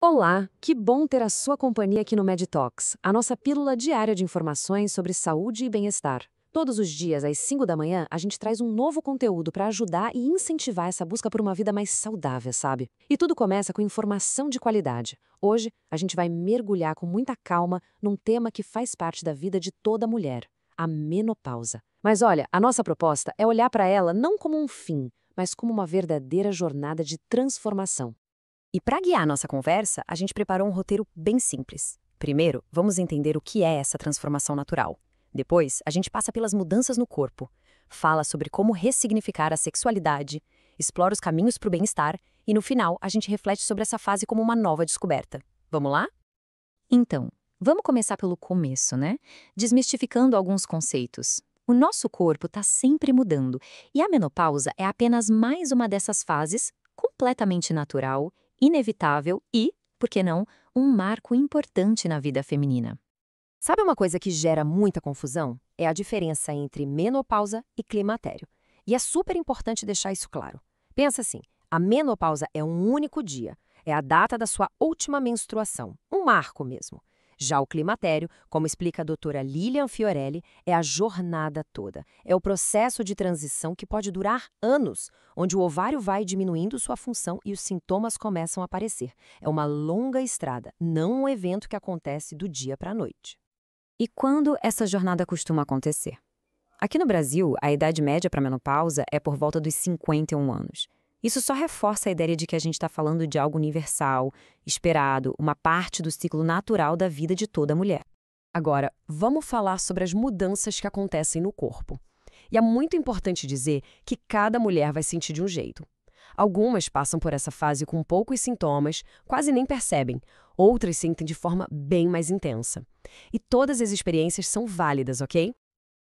Olá, que bom ter a sua companhia aqui no MedTalks, a nossa pílula diária de informações sobre saúde e bem-estar. Todos os dias, às 5 da manhã, a gente traz um novo conteúdo para ajudar e incentivar essa busca por uma vida mais saudável, sabe? E tudo começa com informação de qualidade. Hoje, a gente vai mergulhar com muita calma num tema que faz parte da vida de toda mulher, a menopausa. Mas olha, a nossa proposta é olhar para ela não como um fim, mas como uma verdadeira jornada de transformação. E para guiar nossa conversa, a gente preparou um roteiro bem simples. Primeiro, vamos entender o que é essa transformação natural. Depois, a gente passa pelas mudanças no corpo, fala sobre como ressignificar a sexualidade, explora os caminhos para o bem-estar e, no final, a gente reflete sobre essa fase como uma nova descoberta. Vamos lá? Então, vamos começar pelo começo, né? Desmistificando alguns conceitos. O nosso corpo está sempre mudando e a menopausa é apenas mais uma dessas fases, completamente natural, inevitável e, por que não, um marco importante na vida feminina. Sabe uma coisa que gera muita confusão? É a diferença entre menopausa e climatério. E é super importante deixar isso claro. Pensa assim, a menopausa é um único dia, é a data da sua última menstruação, um marco mesmo. Já o climatério, como explica a doutora Lilian Fiorelli, é a jornada toda. É o processo de transição que pode durar anos, onde o ovário vai diminuindo sua função e os sintomas começam a aparecer. É uma longa estrada, não um evento que acontece do dia para a noite. E quando essa jornada costuma acontecer? Aqui no Brasil, a idade média para a menopausa é por volta dos 51 anos. Isso só reforça a ideia de que a gente está falando de algo universal, esperado, uma parte do ciclo natural da vida de toda mulher. Agora, vamos falar sobre as mudanças que acontecem no corpo. E é muito importante dizer que cada mulher vai sentir de um jeito. Algumas passam por essa fase com poucos sintomas, quase nem percebem. Outras sentem de forma bem mais intensa. E todas as experiências são válidas, ok?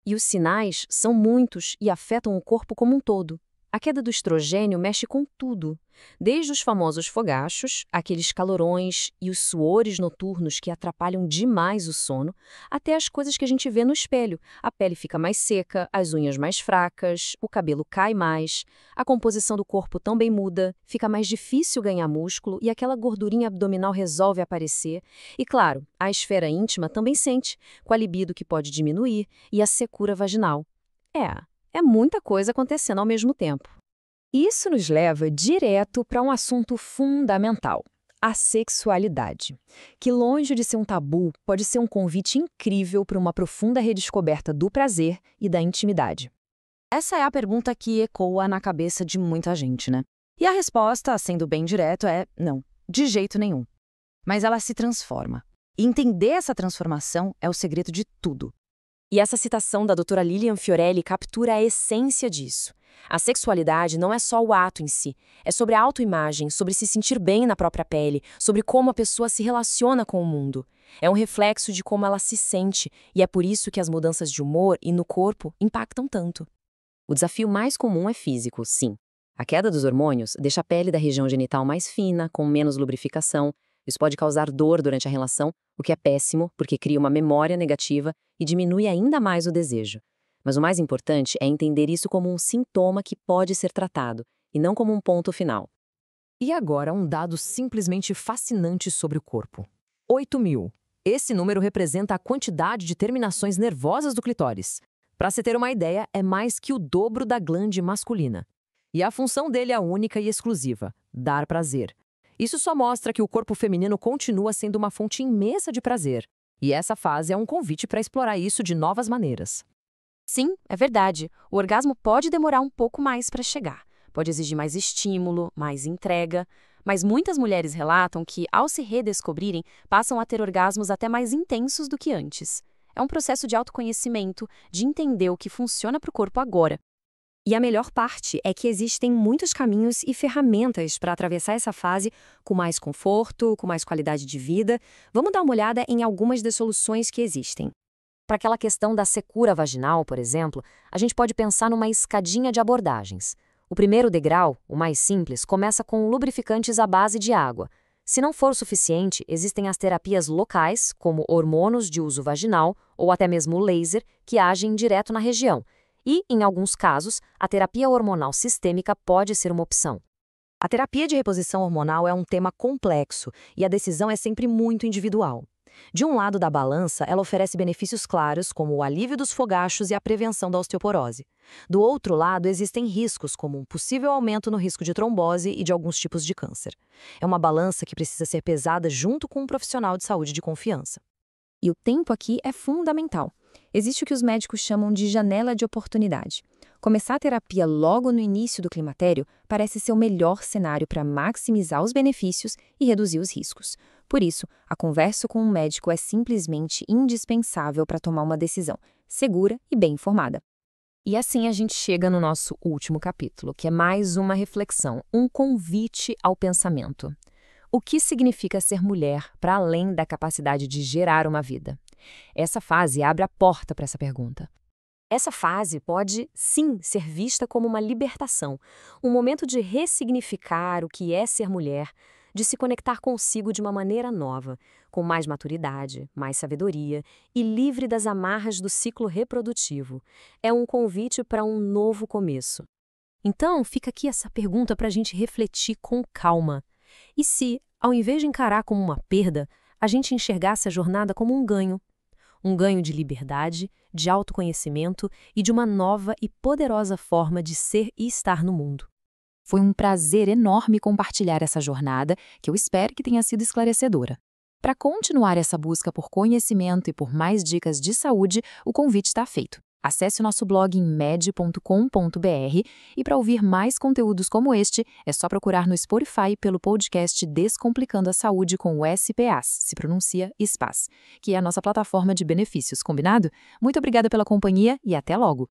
E os sinais são muitos e afetam o corpo como um todo. A queda do estrogênio mexe com tudo, desde os famosos fogachos, aqueles calorões e os suores noturnos que atrapalham demais o sono, até as coisas que a gente vê no espelho. A pele fica mais seca, as unhas mais fracas, o cabelo cai mais, a composição do corpo também muda, fica mais difícil ganhar músculo e aquela gordurinha abdominal resolve aparecer. E claro, a esfera íntima também sente, com a libido que pode diminuir e a secura vaginal. É muita coisa acontecendo ao mesmo tempo. Isso nos leva direto para um assunto fundamental, a sexualidade, que longe de ser um tabu, pode ser um convite incrível para uma profunda redescoberta do prazer e da intimidade. Essa é a pergunta que ecoa na cabeça de muita gente, né? E a resposta, sendo bem direto, é não, de jeito nenhum. Mas ela se transforma. E entender essa transformação é o segredo de tudo. E essa citação da doutora Lilian Fiorelli captura a essência disso. A sexualidade não é só o ato em si, é sobre a autoimagem, sobre se sentir bem na própria pele, sobre como a pessoa se relaciona com o mundo. É um reflexo de como ela se sente, e é por isso que as mudanças de humor e no corpo impactam tanto. O desafio mais comum é físico, sim. A queda dos hormônios deixa a pele da região genital mais fina, com menos lubrificação. Isso pode causar dor durante a relação, o que é péssimo, porque cria uma memória negativa e diminui ainda mais o desejo. Mas o mais importante é entender isso como um sintoma que pode ser tratado, e não como um ponto final. E agora um dado simplesmente fascinante sobre o corpo. 8.000. Esse número representa a quantidade de terminações nervosas do clitóris. Para se ter uma ideia, é mais que o dobro da glande masculina. E a função dele é única e exclusiva: dar prazer. Isso só mostra que o corpo feminino continua sendo uma fonte imensa de prazer. E essa fase é um convite para explorar isso de novas maneiras. Sim, é verdade. O orgasmo pode demorar um pouco mais para chegar. Pode exigir mais estímulo, mais entrega. Mas muitas mulheres relatam que, ao se redescobrirem, passam a ter orgasmos até mais intensos do que antes. É um processo de autoconhecimento, de entender o que funciona para o corpo agora. E a melhor parte é que existem muitos caminhos e ferramentas para atravessar essa fase com mais conforto, com mais qualidade de vida. Vamos dar uma olhada em algumas das soluções que existem. Para aquela questão da secura vaginal, por exemplo, a gente pode pensar numa escadinha de abordagens. O primeiro degrau, o mais simples, começa com lubrificantes à base de água. Se não for o suficiente, existem as terapias locais, como hormônios de uso vaginal ou até mesmo laser, que agem direto na região. E, em alguns casos, a terapia hormonal sistêmica pode ser uma opção. A terapia de reposição hormonal é um tema complexo e a decisão é sempre muito individual. De um lado da balança, ela oferece benefícios claros, como o alívio dos fogachos e a prevenção da osteoporose. Do outro lado, existem riscos, como um possível aumento no risco de trombose e de alguns tipos de câncer. É uma balança que precisa ser pesada junto com um profissional de saúde de confiança. E o tempo aqui é fundamental. Existe o que os médicos chamam de janela de oportunidade. Começar a terapia logo no início do climatério parece ser o melhor cenário para maximizar os benefícios e reduzir os riscos. Por isso, a conversa com um médico é simplesmente indispensável para tomar uma decisão segura e bem informada. E assim a gente chega no nosso último capítulo, que é mais uma reflexão, um convite ao pensamento. O que significa ser mulher para além da capacidade de gerar uma vida? Essa fase abre a porta para essa pergunta. Essa fase pode, sim, ser vista como uma libertação, um momento de ressignificar o que é ser mulher, de se conectar consigo de uma maneira nova, com mais maturidade, mais sabedoria e livre das amarras do ciclo reprodutivo. É um convite para um novo começo. Então, fica aqui essa pergunta para a gente refletir com calma. E se, ao invés de encarar como uma perda, a gente enxergasse a jornada como um ganho? Um ganho de liberdade, de autoconhecimento e de uma nova e poderosa forma de ser e estar no mundo. Foi um prazer enorme compartilhar essa jornada, que eu espero que tenha sido esclarecedora. Para continuar essa busca por conhecimento e por mais dicas de saúde, o convite está feito. Acesse o nosso blog em med.com.br e para ouvir mais conteúdos como este, é só procurar no Spotify pelo podcast Descomplicando a Saúde com o SPAs, se pronuncia SPAs, que é a nossa plataforma de benefícios, combinado? Muito obrigada pela companhia e até logo!